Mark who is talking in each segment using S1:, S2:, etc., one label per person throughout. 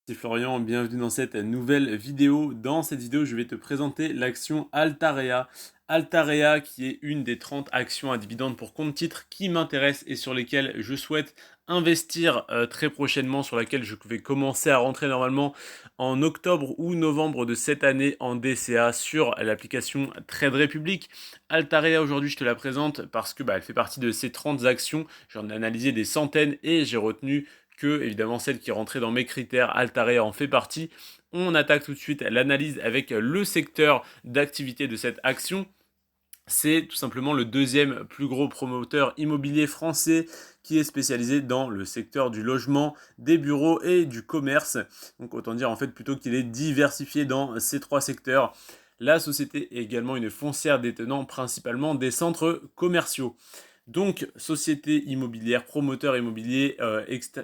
S1: C'est Florian, bienvenue dans cette nouvelle vidéo. Dans cette vidéo, je vais te présenter l'action Altarea. Altarea qui est une des 30 actions à dividendes pour compte titre qui m'intéressent et sur lesquelles je souhaite investir très prochainement, sur laquelle je vais commencer à rentrer normalement en octobre ou novembre de cette année en DCA sur l'application Trade Republic. Altarea aujourd'hui je te la présente parce que elle fait partie de ces 30 actions. J'en ai analysé des centaines et j'ai retenu que, évidemment, celle qui rentrait dans mes critères, Altarea en fait partie. On attaque tout de suite l'analyse avec le secteur d'activité de cette action. C'est tout simplement le deuxième plus gros promoteur immobilier français qui est spécialisé dans le secteur du logement, des bureaux et du commerce. Donc autant dire en fait plutôt qu'il est diversifié dans ces trois secteurs. La société est également une foncière détenant principalement des centres commerciaux. Donc, société immobilière, promoteur immobilier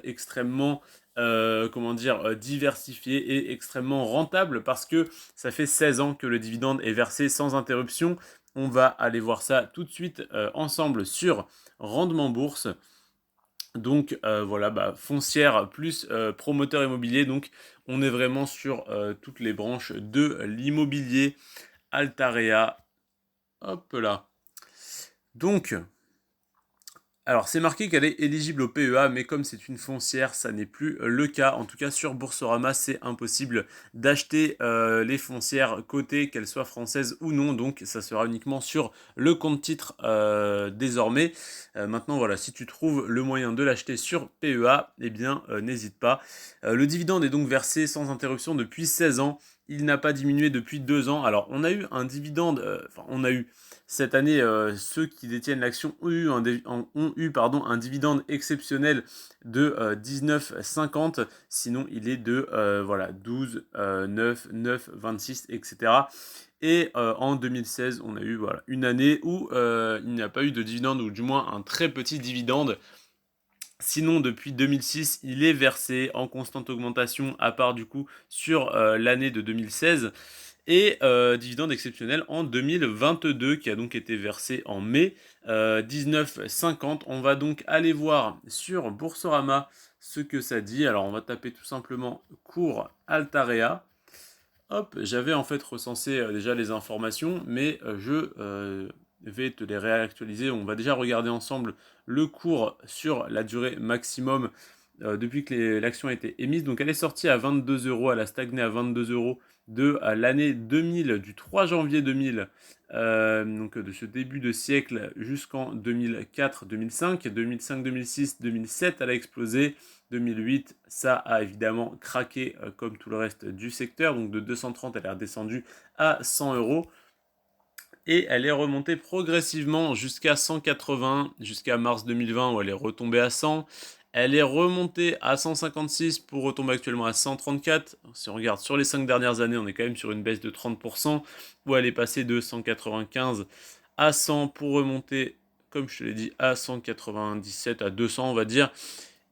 S1: extrêmement diversifié et extrêmement rentable parce que ça fait 16 ans que le dividende est versé sans interruption. On va aller voir ça tout de suite ensemble sur Rendement Bourse. Donc foncière plus promoteur immobilier. Donc on est vraiment sur toutes les branches de l'immobilier. Altarea. Hop là. Donc, alors, c'est marqué qu'elle est éligible au PEA, mais comme c'est une foncière, ça n'est plus le cas. En tout cas, sur Boursorama, c'est impossible d'acheter les foncières cotées, qu'elles soient françaises ou non. Donc, ça sera uniquement sur le compte titre désormais. Maintenant, voilà, si tu trouves le moyen de l'acheter sur PEA, eh bien, n'hésite pas. Le dividende est donc versé sans interruption depuis 16 ans. Il n'a pas diminué depuis 2 ans. Alors, on a eu un dividende, cette année, ceux qui détiennent l'action ont eu un dividende exceptionnel de 19,50. Sinon, il est de 12, 9, 9, 26, etc. Et en 2016, on a eu une année où il n'y a pas eu de dividende, ou du moins un très petit dividende. Sinon, depuis 2006, il est versé en constante augmentation, à part du coup sur l'année de 2016. Et dividende exceptionnel en 2022 qui a donc été versé en mai 19,50. On va donc aller voir sur Boursorama ce que ça dit. Alors on va taper tout simplement cours Altarea. Hop, j'avais en fait recensé déjà les informations, mais je vais te les réactualiser. On va déjà regarder ensemble le cours sur la durée maximum depuis que l'action a été émise. Donc elle est sortie à 22 euros, elle a stagné à 22 euros de l'année 2000, du 3 janvier 2000, donc de ce début de siècle jusqu'en 2004, 2005, 2005, 2006, 2007, elle a explosé. 2008, ça a évidemment craqué comme tout le reste du secteur. Donc de 230, elle est redescendue à 100 euros. Et elle est remontée progressivement jusqu'à 180, jusqu'à mars 2020 où elle est retombée à 100. Elle est remontée à 156 pour retomber actuellement à 134. Si on regarde sur les 5 dernières années, on est quand même sur une baisse de 30%, où elle est passée de 195 à 100 pour remonter, comme je te l'ai dit, à 197, à 200 on va dire.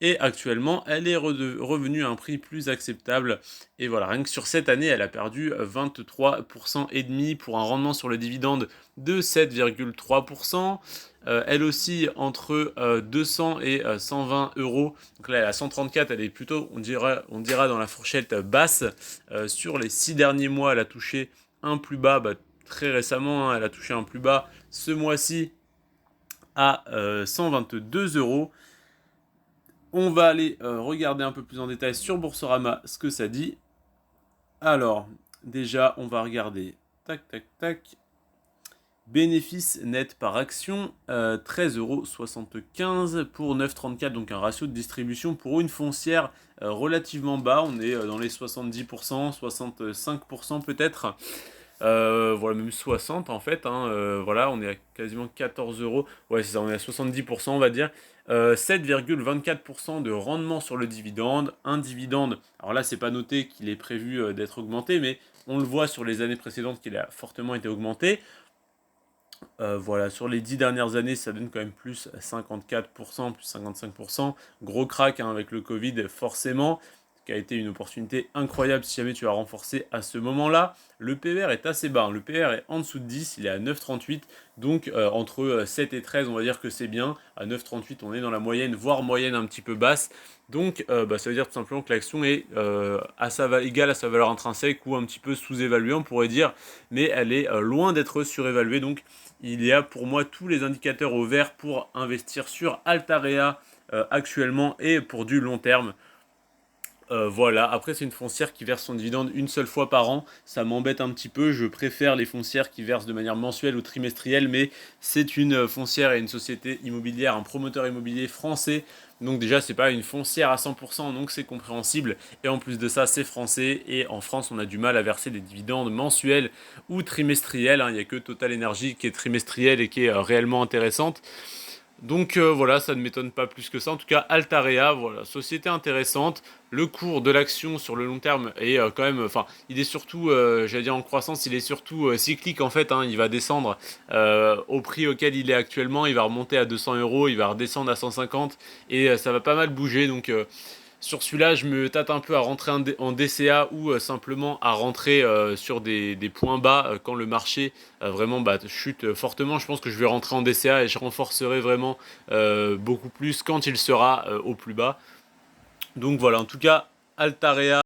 S1: Et actuellement, elle est revenue à un prix plus acceptable. Et voilà, rien que sur cette année, elle a perdu 23% et demi pour un rendement sur le dividende de 7,3%. Elle aussi entre 200 et 120 euros. Donc là, elle est à 134, elle est plutôt, on dira dans la fourchette basse. Sur les 6 derniers mois, elle a touché un plus bas, très récemment, hein, elle a touché un plus bas ce mois-ci à 122 euros. On va aller regarder un peu plus en détail sur Boursorama ce que ça dit. Alors, déjà, on va regarder. Tac, tac, tac. Bénéfice net par action, 13,75 € pour 9,34, donc un ratio de distribution pour une foncière relativement bas. On est dans les 70%, 65% peut-être. Voilà, même 60 en fait, hein, voilà, on est à quasiment 14 euros. Ouais, c'est ça, on est à 70%, on va dire. 7,24% de rendement sur le dividende. Un dividende, alors là, c'est pas noté qu'il est prévu d'être augmenté, mais on le voit sur les années précédentes qu'il a fortement été augmenté. Voilà, sur les 10 dernières années, ça donne quand même plus 54%, plus 55%. Gros crack hein, avec le Covid, forcément. qui a été une opportunité incroyable si jamais tu as renforcé à ce moment-là. Le PER est assez bas, hein. Le PER est en dessous de 10, il est à 9,38, donc entre 7 et 13 on va dire que c'est bien. À 9,38 on est dans la moyenne, voire moyenne un petit peu basse. Donc ça veut dire tout simplement que l'action est égale à sa valeur intrinsèque ou un petit peu sous-évaluée on pourrait dire, mais elle est loin d'être surévaluée. Donc il y a pour moi tous les indicateurs au vert pour investir sur Altarea actuellement et pour du long terme. Voilà, après c'est une foncière qui verse son dividende une seule fois par an, ça m'embête un petit peu, je préfère les foncières qui versent de manière mensuelle ou trimestrielle, mais c'est une foncière et une société immobilière, un promoteur immobilier français, donc déjà c'est pas une foncière à 100%, donc c'est compréhensible, et en plus de ça c'est français, et en France on a du mal à verser des dividendes mensuels ou trimestriels, hein. Il n'y a que Total Energy qui est trimestrielle et qui est réellement intéressante. Donc voilà, ça ne m'étonne pas plus que ça. En tout cas, Altarea, voilà, société intéressante. Le cours de l'action sur le long terme est quand même, enfin, il est surtout, j'allais dire en croissance, il est surtout cyclique en fait, hein. Il va descendre au prix auquel il est actuellement, il va remonter à 200 euros, il va redescendre à 150 et ça va pas mal bouger. Donc sur celui-là, je me tâte un peu à rentrer en DCA ou simplement à rentrer sur des points bas quand le marché vraiment chute fortement. Je pense que je vais rentrer en DCA et je renforcerai vraiment beaucoup plus quand il sera au plus bas. Donc voilà, en tout cas, Altarea.